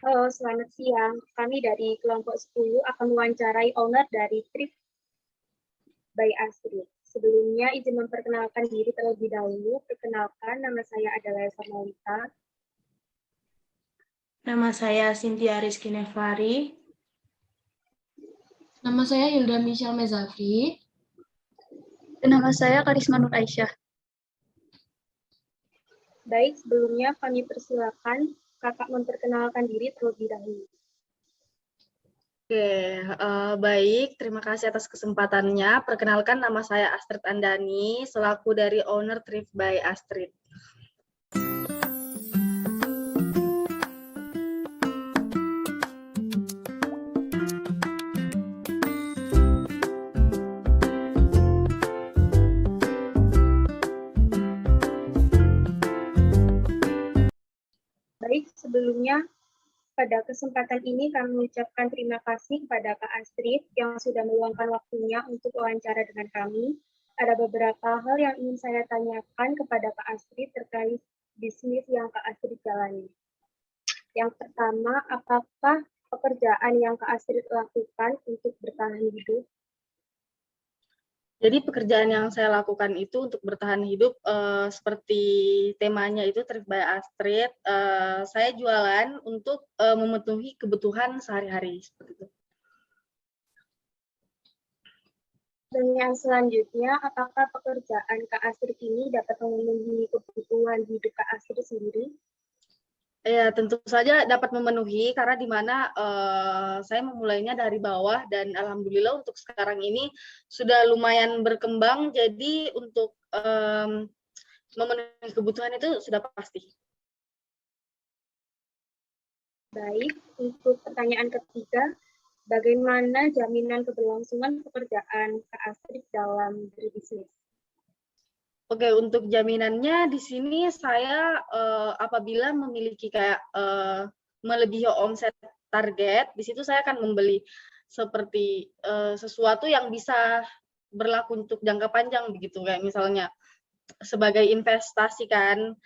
Halo, selamat siang. Kami dari kelompok 10 akan mewawancarai owner dari Trip by Astrid. Sebelumnya, izin memperkenalkan diri terlebih dahulu. Perkenalkan, nama saya adalah Esa Maulita. Nama saya Cynthia Rizky Nevari. Nama saya Hilda Michelle Mezafri. Dan nama saya Karisma Nur Aisyah. Baik, sebelumnya kami persilakan kakak memperkenalkan diri terlebih dahulu. Oke, baik. Terima kasih atas kesempatannya. Perkenalkan, nama saya Astrid Andani, selaku dari owner Thrift by Astrid. Baik, sebelumnya pada kesempatan ini kami mengucapkan terima kasih kepada Kak Astrid yang sudah meluangkan waktunya untuk wawancara dengan kami. Ada beberapa hal yang ingin saya tanyakan kepada Kak Astrid terkait bisnis yang Kak Astrid jalani. Yang pertama, apakah pekerjaan yang Kak Astrid lakukan untuk bertahan hidup? Jadi pekerjaan yang saya lakukan itu untuk bertahan hidup seperti temanya itu Thrift by Astrid. Saya jualan untuk memenuhi kebutuhan sehari-hari seperti itu. Dan yang selanjutnya, apakah pekerjaan Kak Astrid ini dapat memenuhi kebutuhan hidup Kak Astrid sendiri? Ya, tentu saja dapat memenuhi karena di mana saya memulainya dari bawah dan alhamdulillah untuk sekarang ini sudah lumayan berkembang, jadi untuk memenuhi kebutuhan itu sudah pasti. Baik, untuk pertanyaan ketiga, bagaimana jaminan keberlangsungan pekerjaan Kak Astrid dalam berbisnis? Oke, untuk jaminannya di sini saya apabila memiliki kayak melebihi omset target, di situ saya akan membeli seperti sesuatu yang bisa berlaku untuk jangka panjang begitu, kayak misalnya sebagai investasi kan,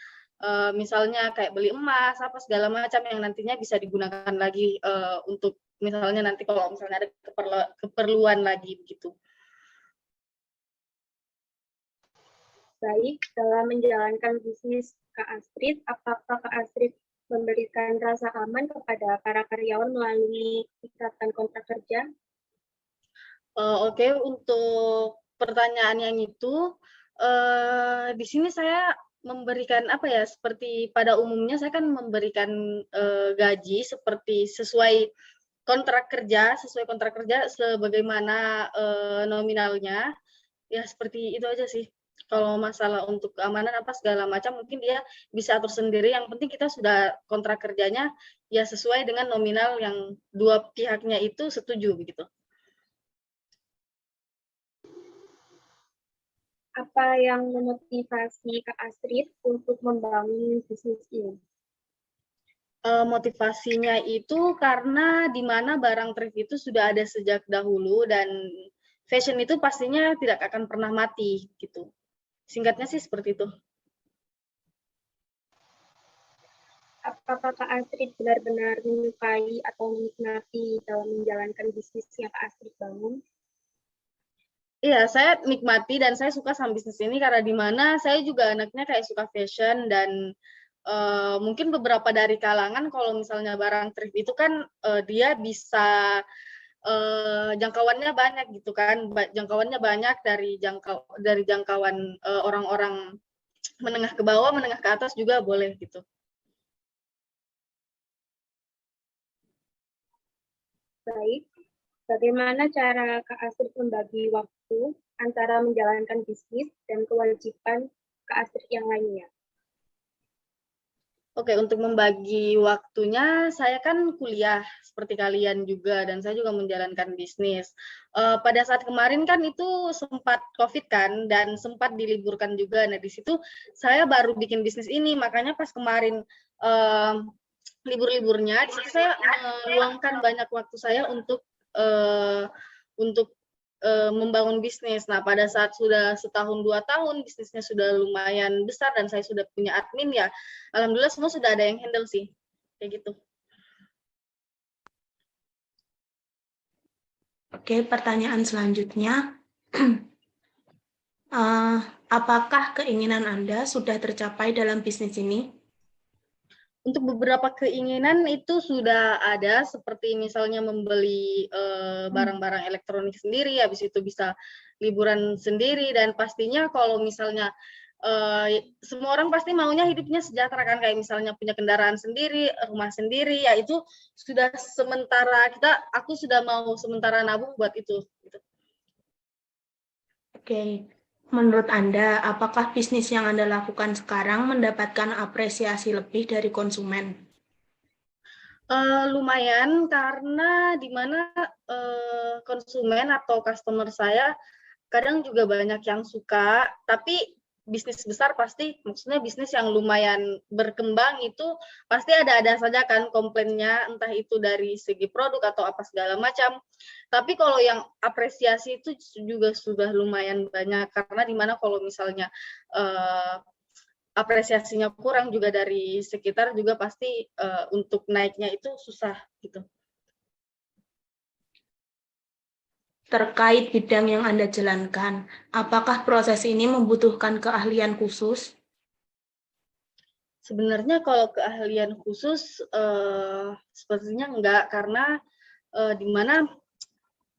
misalnya kayak beli emas apa segala macam yang nantinya bisa digunakan lagi untuk misalnya nanti kalau misalnya ada keperluan lagi begitu. Baik, dalam menjalankan bisnis Kak Astrid, apakah Kak Astrid memberikan rasa aman kepada para karyawan melalui ikatan kontrak kerja? Oke, untuk pertanyaan yang itu, di sini saya memberikan apa ya, seperti pada umumnya saya kan memberikan gaji seperti sesuai kontrak kerja sebagaimana nominalnya, ya seperti itu aja sih. Kalau masalah untuk keamanan apa segala macam mungkin dia bisa atur sendiri, yang penting kita sudah kontrak kerjanya ya sesuai dengan nominal yang dua pihaknya itu setuju begitu. Apa yang memotivasi Kak Astrid untuk membangun bisnis ini? Motivasinya itu karena di mana barang thrift itu sudah ada sejak dahulu dan fashion itu pastinya tidak akan pernah mati gitu. Singkatnya sih seperti itu. Apakah Kak Astrid benar-benar menyukai atau menikmati dalam menjalankan bisnis yang Kak Astrid bangun? Iya, saya nikmati dan saya suka sama bisnis ini karena di mana saya juga anaknya kayak suka fashion dan mungkin beberapa dari kalangan kalau misalnya barang thrift itu kan dia bisa jangkauannya banyak gitu kan, jangkauannya banyak dari jangkauan orang-orang menengah ke bawah, menengah ke atas juga boleh gitu. Baik, bagaimana cara Kak Astrid membagi waktu antara menjalankan bisnis dan kewajiban Kak Astrid yang lainnya? Oke, untuk membagi waktunya, saya kan kuliah seperti kalian juga, dan saya juga menjalankan bisnis. Pada saat kemarin kan itu sempat COVID kan, dan sempat diliburkan juga. Nah, di situ saya baru bikin bisnis ini, makanya pas kemarin libur-liburnya, di situ saya meluangkan banyak waktu saya untuk membangun bisnis. Nah, pada saat sudah setahun 2 tahun bisnisnya sudah lumayan besar dan saya sudah punya admin ya, alhamdulillah semua sudah ada yang handle sih, kayak gitu. Oke, pertanyaan selanjutnya. Apakah keinginan Anda sudah tercapai dalam bisnis ini? Untuk beberapa keinginan itu sudah ada, seperti misalnya membeli barang-barang elektronik sendiri, habis itu bisa liburan sendiri, dan pastinya kalau misalnya semua orang pasti maunya hidupnya sejahtera kan, kayak misalnya punya kendaraan sendiri, rumah sendiri, ya itu sudah sementara aku sudah mau sementara nabung buat itu. Gitu. Oke, menurut Anda, apakah bisnis yang Anda lakukan sekarang mendapatkan apresiasi lebih dari konsumen? Lumayan, karena di mana konsumen atau customer saya kadang juga banyak yang suka, tapi bisnis besar pasti, maksudnya bisnis yang lumayan berkembang itu pasti ada-ada saja kan komplainnya, entah itu dari segi produk atau apa segala macam. Tapi kalau yang apresiasi itu juga sudah lumayan banyak, karena di mana kalau misalnya apresiasinya kurang juga dari sekitar juga pasti untuk naiknya itu susah gitu. Terkait bidang yang Anda jalankan, apakah proses ini membutuhkan keahlian khusus? Sebenarnya kalau keahlian khusus sepertinya enggak, karena di mana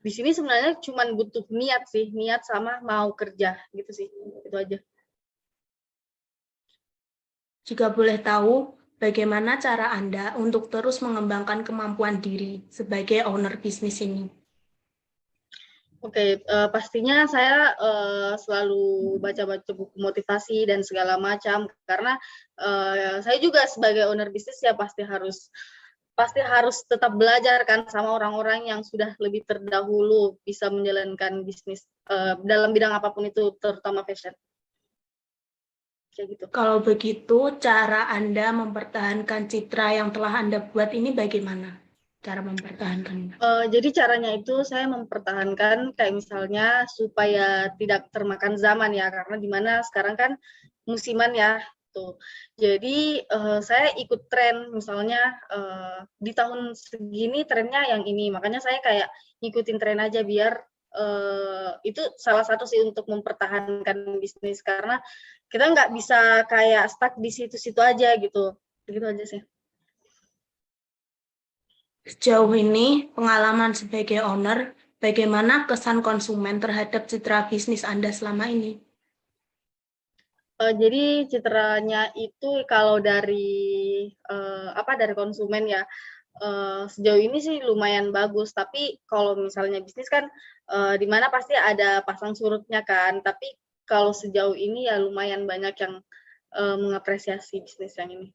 di sini sebenarnya cuma butuh niat sih, niat sama mau kerja gitu sih, itu aja. Jika boleh tahu, bagaimana cara Anda untuk terus mengembangkan kemampuan diri sebagai owner bisnis ini? Oke, pastinya saya selalu baca-baca buku motivasi dan segala macam, karena saya juga sebagai owner bisnis ya pasti harus tetap belajar kan sama orang-orang yang sudah lebih terdahulu bisa menjalankan bisnis dalam bidang apapun itu, terutama fashion. Kayak gitu. Kalau begitu, cara Anda mempertahankan citra yang telah Anda buat ini bagaimana? Cara mempertahankannya? Jadi caranya itu saya mempertahankan kayak misalnya supaya tidak termakan zaman ya, karena dimana sekarang kan musiman ya tuh. Jadi saya ikut tren, misalnya di tahun segini trennya yang ini, makanya saya kayak ngikutin tren aja biar itu salah satu sih untuk mempertahankan bisnis, karena kita nggak bisa kayak stuck di situ-situ aja gitu, gitu aja sih. Sejauh ini, pengalaman sebagai owner, bagaimana kesan konsumen terhadap citra bisnis Anda selama ini? Jadi citranya itu kalau dari dari konsumen ya sejauh ini sih lumayan bagus. Tapi kalau misalnya bisnis kan di mana pasti ada pasang surutnya kan. Tapi kalau sejauh ini ya lumayan banyak yang mengapresiasi bisnis yang ini.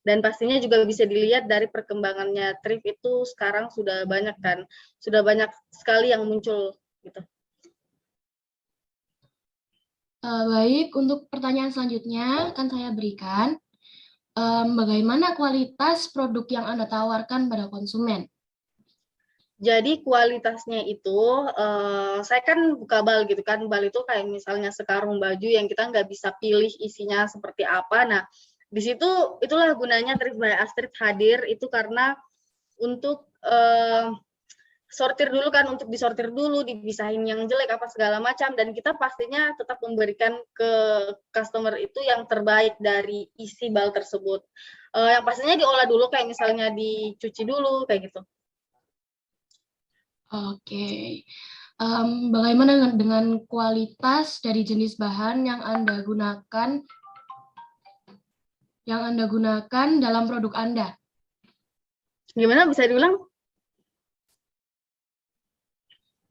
Dan pastinya juga bisa dilihat dari perkembangannya thrift itu sekarang sudah banyak kan, sudah banyak sekali yang muncul gitu. Baik, untuk pertanyaan selanjutnya akan saya berikan. Bagaimana kualitas produk yang Anda tawarkan pada konsumen? Jadi kualitasnya itu, saya kan buka bal gitu kan, bal itu kayak misalnya sekarung baju yang kita nggak bisa pilih isinya seperti apa. Nah, di situ itulah gunanya Thrift by Astrid hadir, itu karena untuk sortir dulu kan, untuk disortir dulu, dipisahin yang jelek apa segala macam, dan kita pastinya tetap memberikan ke customer itu yang terbaik dari isi bal tersebut. Yang pastinya diolah dulu, kayak misalnya dicuci dulu, kayak gitu. Oke. Bagaimana dengan kualitas dari jenis bahan yang Anda gunakan dalam produk Anda? Gimana, bisa diulang?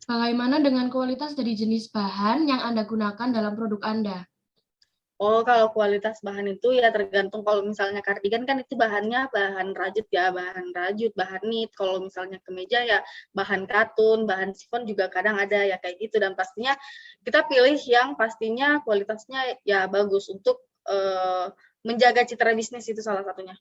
Bagaimana dengan kualitas dari jenis bahan yang Anda gunakan dalam produk Anda? Oh, kalau kualitas bahan itu ya tergantung. Kalau misalnya kardigan kan itu bahannya bahan rajut ya, bahan rajut, bahan knit. Kalau misalnya kemeja ya bahan katun, bahan sifon juga kadang ada ya kayak gitu. Dan pastinya kita pilih yang pastinya kualitasnya ya bagus untuk menjaga citra bisnis, itu salah satunya.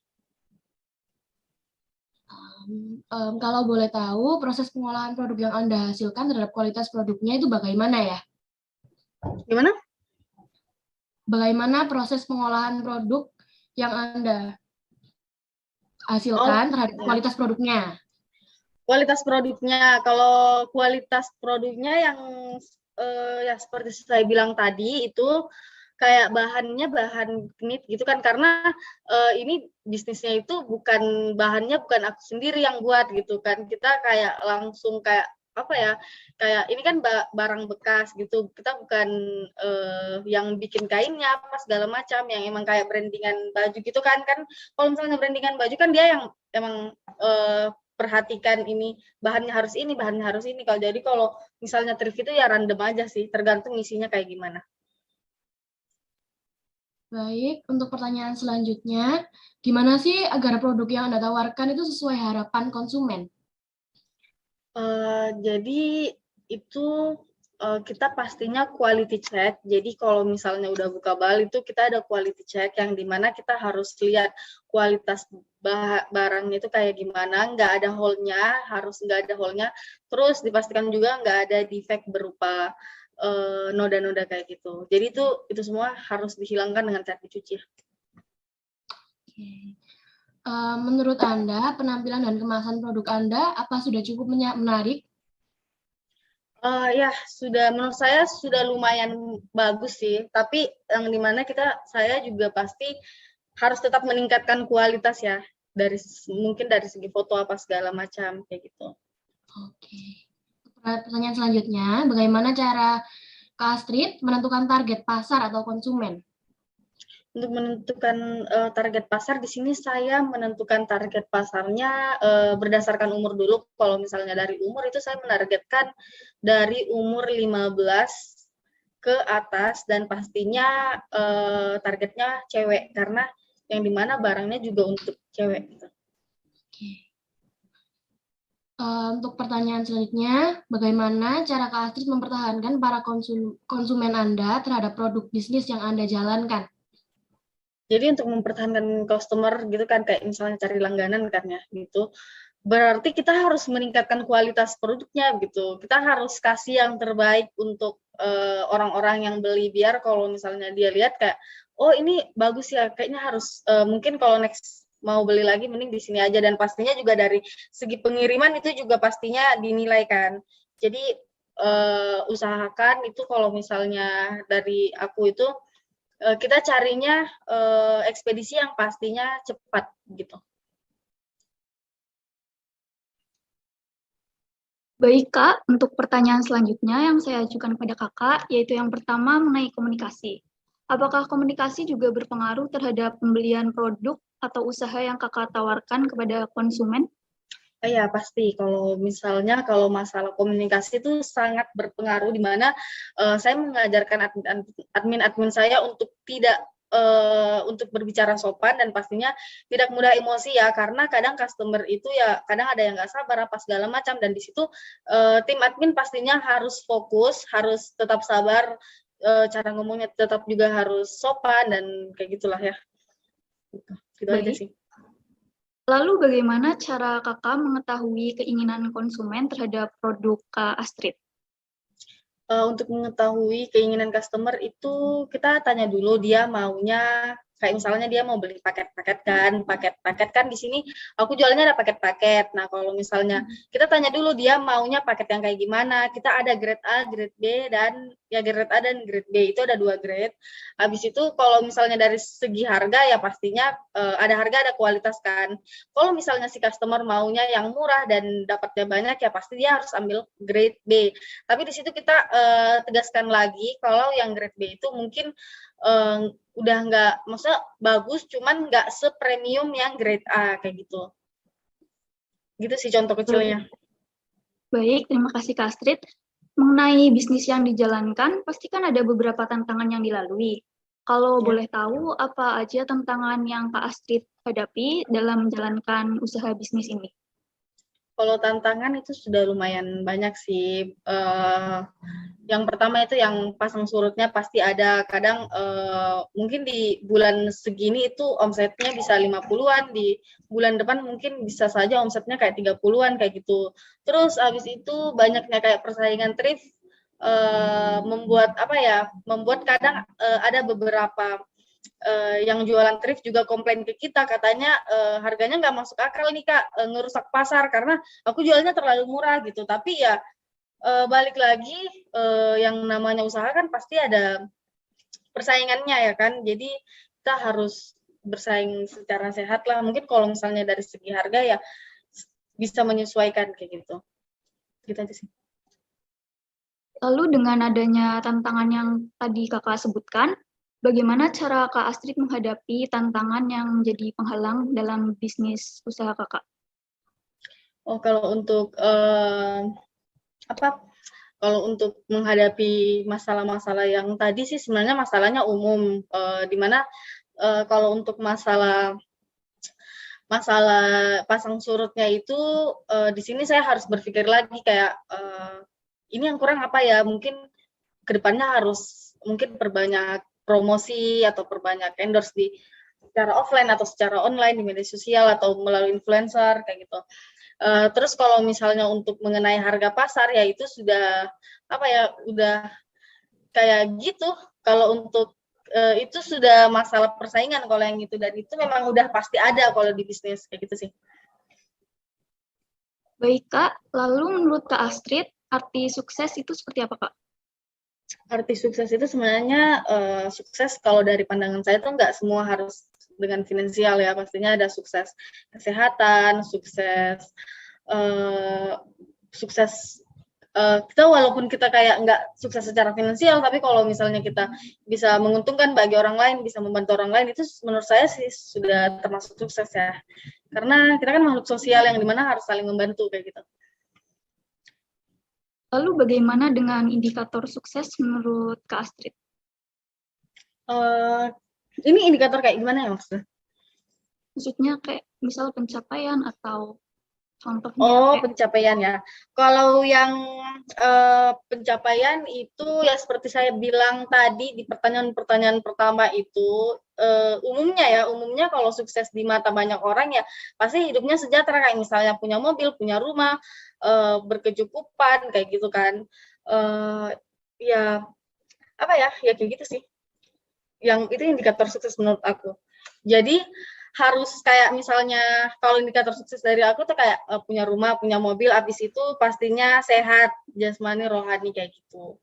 Kalau boleh tahu, proses pengolahan produk yang Anda hasilkan terhadap kualitas produknya itu bagaimana ya? Gimana? Bagaimana proses pengolahan produk yang Anda hasilkan terhadap kualitas produknya? Kualitas produknya, kalau kualitas produknya yang ya seperti saya bilang tadi itu kayak bahannya bahan knit gitu kan, karena ini bisnisnya itu bahannya bukan aku sendiri yang buat gitu kan, kita kayak langsung kayak apa ya, kayak ini kan barang bekas gitu, kita bukan yang bikin kainnya apa segala macam, yang emang kayak brandingan baju gitu kan. Kalau misalnya brandingan baju kan dia yang emang perhatikan ini bahannya harus ini, bahannya harus ini. Kalau misalnya thrift itu ya random aja sih, tergantung isinya kayak gimana. Baik, untuk pertanyaan selanjutnya, gimana sih agar produk yang Anda tawarkan itu sesuai harapan konsumen? Jadi itu kita pastinya quality check. Jadi kalau misalnya udah buka bal itu kita ada quality check yang dimana kita harus lihat kualitas barangnya itu kayak gimana, nggak ada hole-nya, terus dipastikan juga nggak ada defect berupa noda-noda kayak gitu. Jadi itu semua harus dihilangkan dengan cat dicuci. Oke. Menurut Anda, penampilan dan kemasan produk Anda apa sudah cukup menarik? Ya, menurut saya sudah lumayan bagus sih. Tapi yang dimana saya juga pasti harus tetap meningkatkan kualitas ya. Mungkin dari segi foto apa segala macam kayak gitu. Oke. Pertanyaan selanjutnya, bagaimana cara Kak Astrid menentukan target pasar atau konsumen? Untuk menentukan target pasar, di sini saya menentukan target pasarnya berdasarkan umur dulu. Kalau misalnya dari umur itu saya menargetkan dari umur 15 ke atas, dan pastinya targetnya cewek, karena yang dimana barangnya juga untuk cewek. Gitu. Oke. Untuk pertanyaan selanjutnya, bagaimana cara Kak Astrid mempertahankan para konsumen Anda terhadap produk bisnis yang Anda jalankan? Jadi untuk mempertahankan customer gitu kan, kayak misalnya cari langganan kan ya gitu, berarti kita harus meningkatkan kualitas produknya gitu. Kita harus kasih yang terbaik untuk orang-orang yang beli, biar kalau misalnya dia lihat kayak, oh ini bagus ya, kayaknya harus mungkin kalau next mau beli lagi mending di sini aja. Dan pastinya juga dari segi pengiriman itu juga pastinya dinilai kan. Jadi usahakan itu kalau misalnya dari aku itu kita carinya ekspedisi yang pastinya cepat gitu. Baik, Kak. Untuk pertanyaan selanjutnya yang saya ajukan kepada Kakak, yaitu yang pertama mengenai komunikasi. Apakah komunikasi juga berpengaruh terhadap pembelian produk atau usaha yang Kakak tawarkan kepada konsumen? Iya, pasti. Kalau masalah komunikasi itu sangat berpengaruh, di mana saya mengajarkan admin saya untuk tidak untuk berbicara sopan dan pastinya tidak mudah emosi ya, karena kadang customer itu ya kadang ada yang nggak sabar apa segala macam, dan di situ tim admin pastinya harus fokus, harus tetap sabar, cara ngomongnya tetap juga harus sopan dan kayak gitulah ya. Gitu aja sih. Lalu bagaimana cara Kakak mengetahui keinginan konsumen terhadap produk Kak Astrid? Untuk mengetahui keinginan customer itu kita tanya dulu dia maunya, kayak misalnya dia mau beli paket-paket kan di sini aku jualnya ada paket-paket. Nah, kalau misalnya kita tanya dulu dia maunya paket yang kayak gimana. Kita ada grade A, grade B, dan ya grade A dan grade B itu ada 2 grade. Habis itu kalau misalnya dari segi harga ya pastinya ada harga ada kualitas kan. Kalau misalnya si customer maunya yang murah dan dapatnya banyak ya pasti dia harus ambil grade B. Tapi di situ kita tegaskan lagi kalau yang grade B itu mungkin udah nggak, maksudnya bagus, cuman nggak sepremium yang grade A kayak gitu. Gitu sih contoh kecilnya. Baik, terima kasih Kak Astrid. Mengenai bisnis yang dijalankan, pasti kan ada beberapa tantangan yang dilalui. Kalau boleh tahu, apa aja tantangan yang Kak Astrid hadapi dalam menjalankan usaha bisnis ini? Kalau tantangan itu sudah lumayan banyak sih. Yang pertama itu yang pasang surutnya pasti ada. Kadang mungkin di bulan segini itu omsetnya bisa 50-an, di bulan depan mungkin bisa saja omsetnya kayak 30-an kayak gitu. Terus habis itu banyaknya kayak persaingan thrift membuat kadang ada beberapa yang jualan thrift juga komplain ke kita, katanya harganya nggak masuk akal nih Kak, ngerusak pasar karena aku jualnya terlalu murah gitu. Tapi ya balik lagi, yang namanya usaha kan pasti ada persaingannya ya kan. Jadi kita harus bersaing secara sehat lah. Mungkin kalau misalnya dari segi harga ya bisa menyesuaikan kayak gitu. Gitu aja sih. Lalu dengan adanya tantangan yang tadi Kakak sebutkan, bagaimana cara Kak Astrid menghadapi tantangan yang menjadi penghalang dalam bisnis usaha Kakak? Oh, kalau untuk kalau untuk menghadapi masalah-masalah yang tadi sih sebenarnya masalahnya umum, di mana kalau untuk masalah pasang surutnya itu di sini saya harus berpikir lagi kayak ini yang kurang apa ya, mungkin kedepannya harus mungkin perbanyak promosi atau perbanyak endorse di secara offline atau secara online di media sosial atau melalui influencer kayak gitu. Terus kalau misalnya untuk mengenai harga pasar ya itu sudah udah kayak gitu. Kalau untuk itu sudah masalah persaingan kalau yang itu, dan itu memang udah pasti ada kalau di bisnis kayak gitu sih. Baik Kak, lalu menurut Kak Astrid, arti sukses itu seperti apa Kak? Arti sukses itu sebenarnya sukses kalau dari pandangan saya tuh nggak semua harus dengan finansial ya, pastinya ada sukses kesehatan, sukses kita walaupun kita kayak nggak sukses secara finansial, tapi kalau misalnya kita bisa menguntungkan bagi orang lain, bisa membantu orang lain, itu menurut saya sih sudah termasuk sukses ya. Karena kita kan makhluk sosial yang dimana harus saling membantu kayak gitu. Lalu bagaimana dengan indikator sukses menurut Kak Astrid? Ini indikator kayak gimana ya maksudnya? Maksudnya kayak misal pencapaian atau contohnya? Oh, pencapaian ya. Kalau yang pencapaian itu ya seperti saya bilang tadi di pertanyaan-pertanyaan pertama itu, umumnya kalau sukses di mata banyak orang ya pasti hidupnya sejahtera, kayak misalnya punya mobil, punya rumah, berkecukupan kayak gitu kan. Ya ya kayak gitu sih. Yang itu indikator sukses menurut aku. Jadi harus kayak misalnya kalau indikator sukses dari aku tuh kayak punya rumah, punya mobil, habis itu pastinya sehat, jasmani, rohani kayak gitu.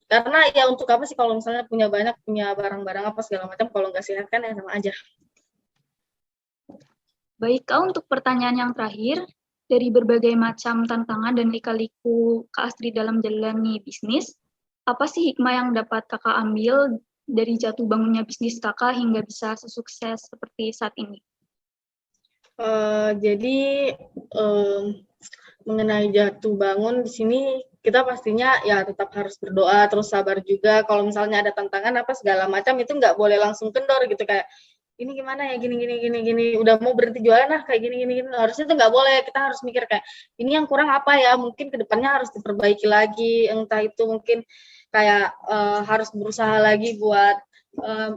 Karena ya untuk apa sih kalau misalnya punya banyak, punya barang-barang apa segala macam, kalau nggak sehat kan ya sama aja. Baik Kak, untuk pertanyaan yang terakhir, dari berbagai macam tantangan dan lika-liku Kak Astrid dalam jalani bisnis, apa sih hikmah yang dapat Kakak ambil dari jatuh bangunnya bisnis Kakak hingga bisa sesukses seperti saat ini? Jadi mengenai jatuh bangun di sini kita pastinya ya tetap harus berdoa, terus sabar juga. Kalau misalnya ada tantangan apa segala macam itu nggak boleh langsung kendor gitu kayak ini gimana ya gini udah mau berhenti jualan kayak gini harusnya itu nggak boleh. Kita harus mikir kayak ini yang kurang apa ya, mungkin kedepannya harus diperbaiki lagi, entah itu mungkin kayak harus berusaha lagi buat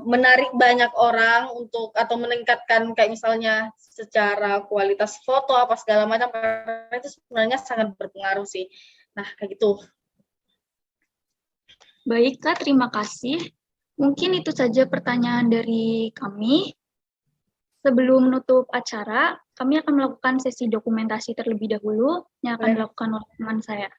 menarik banyak orang untuk atau meningkatkan kayak misalnya secara kualitas foto apa segala macam, karena itu sebenarnya sangat berpengaruh sih. Nah kayak gitu. Baik Kak, terima kasih. Mungkin itu saja pertanyaan dari kami. Sebelum menutup acara, kami akan melakukan sesi dokumentasi terlebih dahulu yang akan dilakukan oleh teman saya.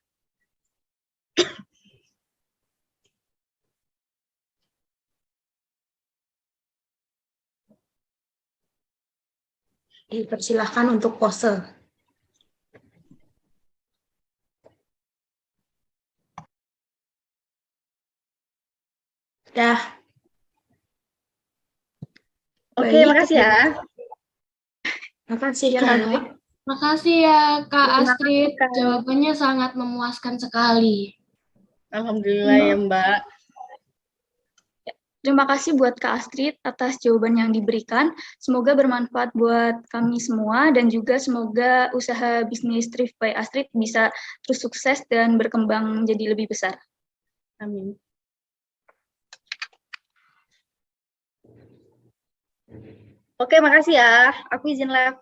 Dipersilahkan untuk pose. Dah. Oke, makasih ya. Makasih Ya, Kak. Makasih ya Kak Astrid, jawabannya sangat memuaskan sekali. Alhamdulillah ya Mbak. Terima kasih buat Kak Astrid atas jawaban yang diberikan. Semoga bermanfaat buat kami semua dan juga semoga usaha bisnis Thrift by Astrid bisa terus sukses dan berkembang menjadi lebih besar. Amin. Oke, makasih ya. Aku izin live.